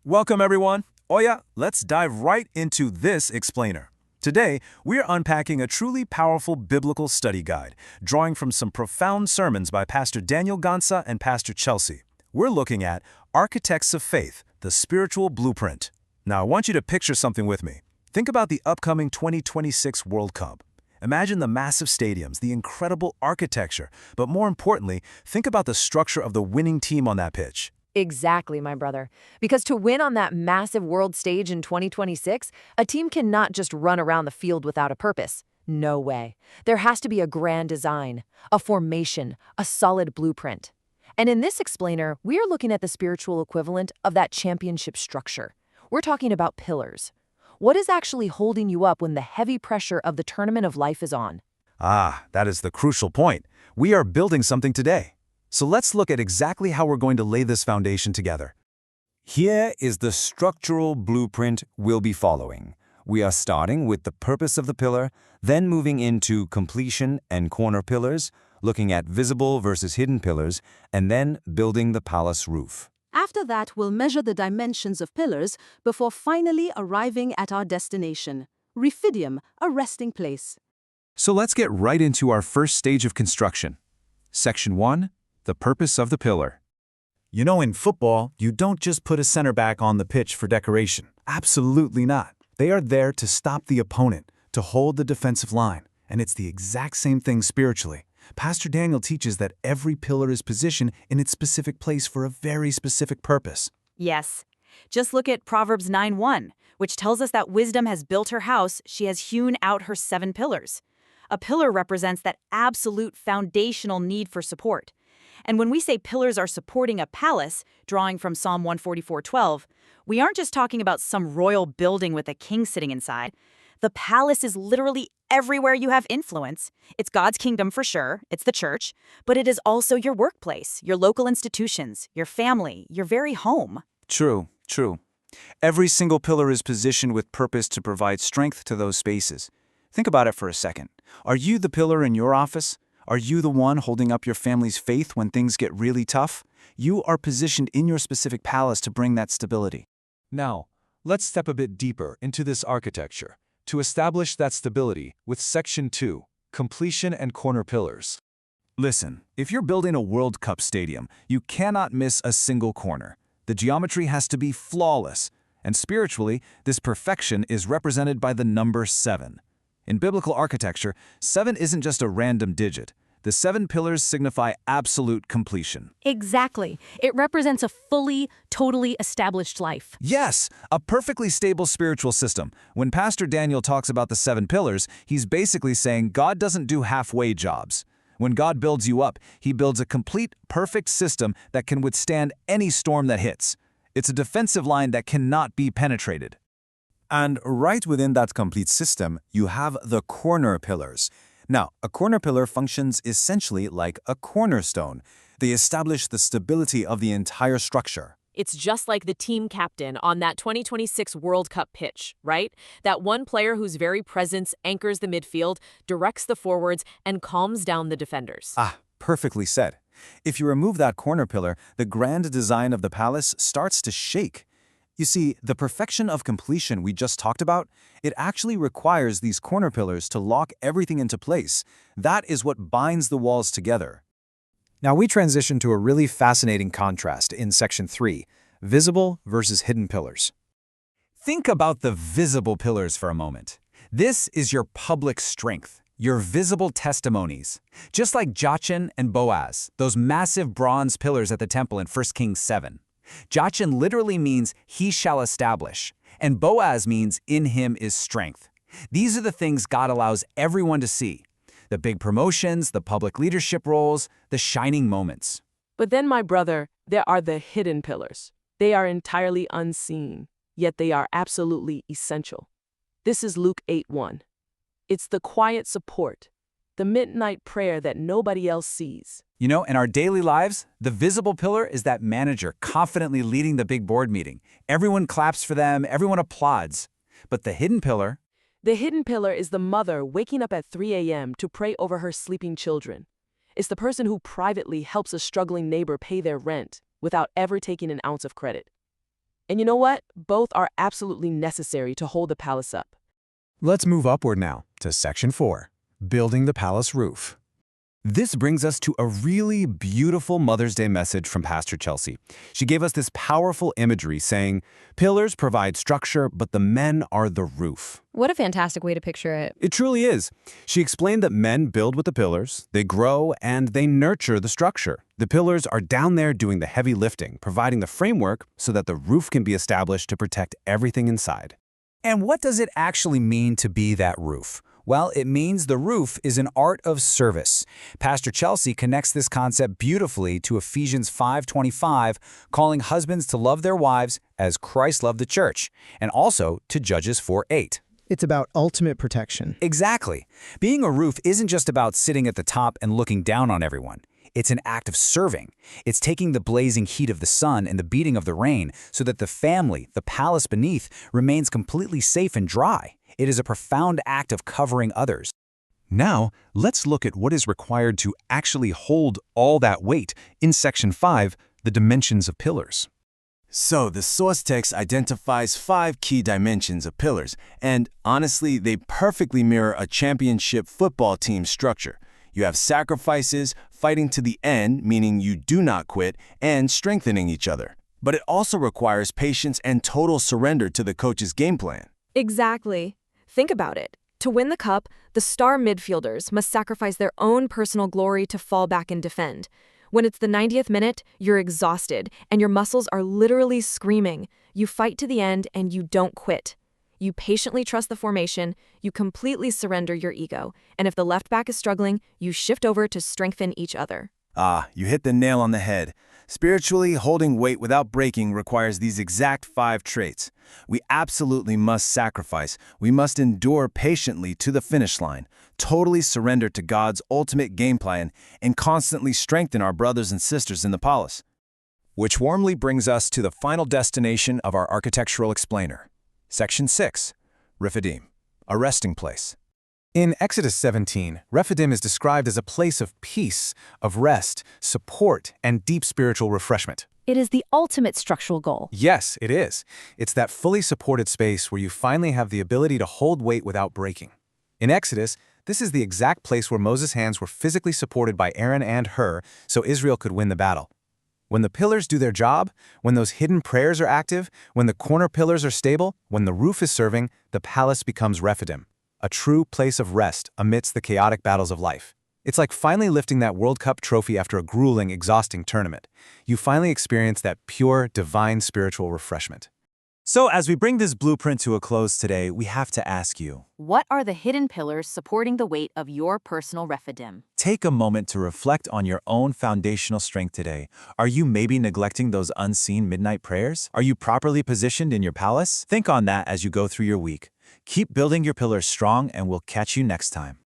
Welcome, everyone. Oh yeah, let's dive right into this explainer. Today, we're unpacking a truly powerful biblical study guide, drawing from some profound sermons by Pastor Daniel Ghansah and Pastor Chelsea. We're looking at Architects of Faith, the Spiritual Blueprint. Now, I want you to picture something with me. Think about the upcoming 2026 World Cup. Imagine the massive stadiums, the incredible architecture, but more importantly, think about the structure of the winning team on that pitch. Exactly, my brother. Because to win on that massive world stage in 2026, a team cannot just run around the field without a purpose. No way. There has to be a grand design, a formation, a solid blueprint. And in this explainer, we are looking at the spiritual equivalent of that championship structure. We're talking about pillars. What is actually holding you up when the heavy pressure of the tournament of life is on? That is the crucial point. We are building something today. So let's look at exactly how we're going to lay this foundation together. Here is the structural blueprint we'll be following. We are starting with the purpose of the pillar, then moving into completion and corner pillars, looking at visible versus hidden pillars, and then building the palace roof. After that, we'll measure the dimensions of pillars before finally arriving at our destination, Rephidium, a resting place. So let's get right into our first stage of construction. Section 1. The purpose of the pillar. You know, in football, you don't just put a center back on the pitch for decoration. Absolutely not. They are there to stop the opponent, to hold the defensive line. And it's the exact same thing spiritually. Pastor Daniel teaches that every pillar is positioned in its specific place for a very specific purpose. Yes. Just look at Proverbs 9:1, which tells us that wisdom has built her house, she has hewn out her 7 pillars. A pillar represents that absolute foundational need for support. And when we say pillars are supporting a palace, drawing from Psalm 144:12, we aren't just talking about some royal building with a king sitting inside. The palace is literally everywhere you have influence. It's God's kingdom for sure, it's the church, but it is also your workplace, your local institutions, your family, your very home. True. Every single pillar is positioned with purpose to provide strength to those spaces. Think about it for a second. Are you the pillar in your office? Are you the one holding up your family's faith when things get really tough? You are positioned in your specific palace to bring that stability. Now, let's step a bit deeper into this architecture to establish that stability with Section 2, Completion and Corner Pillars. Listen, if you're building a World Cup stadium, you cannot miss a single corner. The geometry has to be flawless, and spiritually, this perfection is represented by the number 7. In biblical architecture, 7 isn't just a random digit. The 7 pillars signify absolute completion. Exactly. It represents a fully, totally established life. Yes, a perfectly stable spiritual system. When Pastor Daniel talks about the 7 pillars, he's basically saying God doesn't do halfway jobs. When God builds you up, he builds a complete, perfect system that can withstand any storm that hits. It's a defensive line that cannot be penetrated. And right within that complete system, you have the corner pillars. Now, a corner pillar functions essentially like a cornerstone. They establish the stability of the entire structure. It's just like the team captain on that 2026 World Cup pitch, right? That one player whose very presence anchors the midfield, directs the forwards, and calms down the defenders. Perfectly said. If you remove that corner pillar, the grand design of the palace starts to shake. You see, the perfection of completion we just talked about, it actually requires these corner pillars to lock everything into place. That is what binds the walls together. Now we transition to a really fascinating contrast in Section 3, visible versus hidden pillars. Think about the visible pillars for a moment. This is your public strength, your visible testimonies. Just like Jachin and Boaz, those massive bronze pillars at the temple in 1 Kings 7. Jachin literally means he shall establish, and Boaz means in him is strength. These are the things God allows everyone to see. The big promotions, the public leadership roles, the shining moments. But then, my brother, there are the hidden pillars. They are entirely unseen, yet they are absolutely essential. This is Luke 8:1. It's the quiet support, the midnight prayer that nobody else sees. You know, in our daily lives, the visible pillar is that manager confidently leading the big board meeting. Everyone claps for them, everyone applauds. But the hidden pillar... The hidden pillar is the mother waking up at 3 a.m. to pray over her sleeping children. It's the person who privately helps a struggling neighbor pay their rent without ever taking an ounce of credit. And you know what? Both are absolutely necessary to hold the palace up. Let's move upward now to Section 4, building the palace roof. This brings us to a really beautiful Mother's Day message from Pastor Chelsea. She gave us this powerful imagery saying, "Pillars provide structure, but the men are the roof." What a fantastic way to picture it. It truly is. She explained that men build with the pillars, they grow, and they nurture the structure. The pillars are down there doing the heavy lifting, providing the framework so that the roof can be established to protect everything inside. And what does it actually mean to be that roof? Well, it means the roof is an art of service. Pastor Chelsea connects this concept beautifully to Ephesians 5:25, calling husbands to love their wives as Christ loved the church, and also to Judges 4:8. It's about ultimate protection. Exactly. Being a roof isn't just about sitting at the top and looking down on everyone. It's an act of serving. It's taking the blazing heat of the sun and the beating of the rain so that the family, the palace beneath, remains completely safe and dry. It is a profound act of covering others. Now, let's look at what is required to actually hold all that weight in Section 5, the dimensions of pillars. So, the source text identifies 5 key dimensions of pillars, and honestly, they perfectly mirror a championship football team structure. You have sacrifices, fighting to the end, meaning you do not quit, and strengthening each other. But it also requires patience and total surrender to the coach's game plan. Exactly. Think about it. To win the cup, the star midfielders must sacrifice their own personal glory to fall back and defend. When it's the 90th minute, you're exhausted, and your muscles are literally screaming. You fight to the end, and you don't quit. You patiently trust the formation, you completely surrender your ego, and if the left back is struggling, you shift over to strengthen each other. Ah, you hit the nail on the head. Spiritually, holding weight without breaking requires these exact 5 traits. We absolutely must sacrifice. We must endure patiently to the finish line, totally surrender to God's ultimate game plan, and constantly strengthen our brothers and sisters in the palace. Which warmly brings us to the final destination of our architectural explainer. Section 6, Rephidim, a resting place. In Exodus 17, Rephidim is described as a place of peace, of rest, support, and deep spiritual refreshment. It is the ultimate structural goal. Yes, it is. It's that fully supported space where you finally have the ability to hold weight without breaking. In Exodus, this is the exact place where Moses' hands were physically supported by Aaron and Hur so Israel could win the battle. When the pillars do their job, when those hidden prayers are active, when the corner pillars are stable, when the roof is serving, the palace becomes Rephidim, a true place of rest amidst the chaotic battles of life. It's like finally lifting that World Cup trophy after a grueling, exhausting tournament. You finally experience that pure, divine spiritual refreshment. So as we bring this blueprint to a close today, we have to ask you, What are the hidden pillars supporting the weight of your personal Rephidim? take a moment to reflect on your own foundational strength today. Are you maybe neglecting those unseen midnight prayers? Are you properly positioned in your palace? Think on that as you go through your week. Keep building your pillars strong, and we'll catch you next time.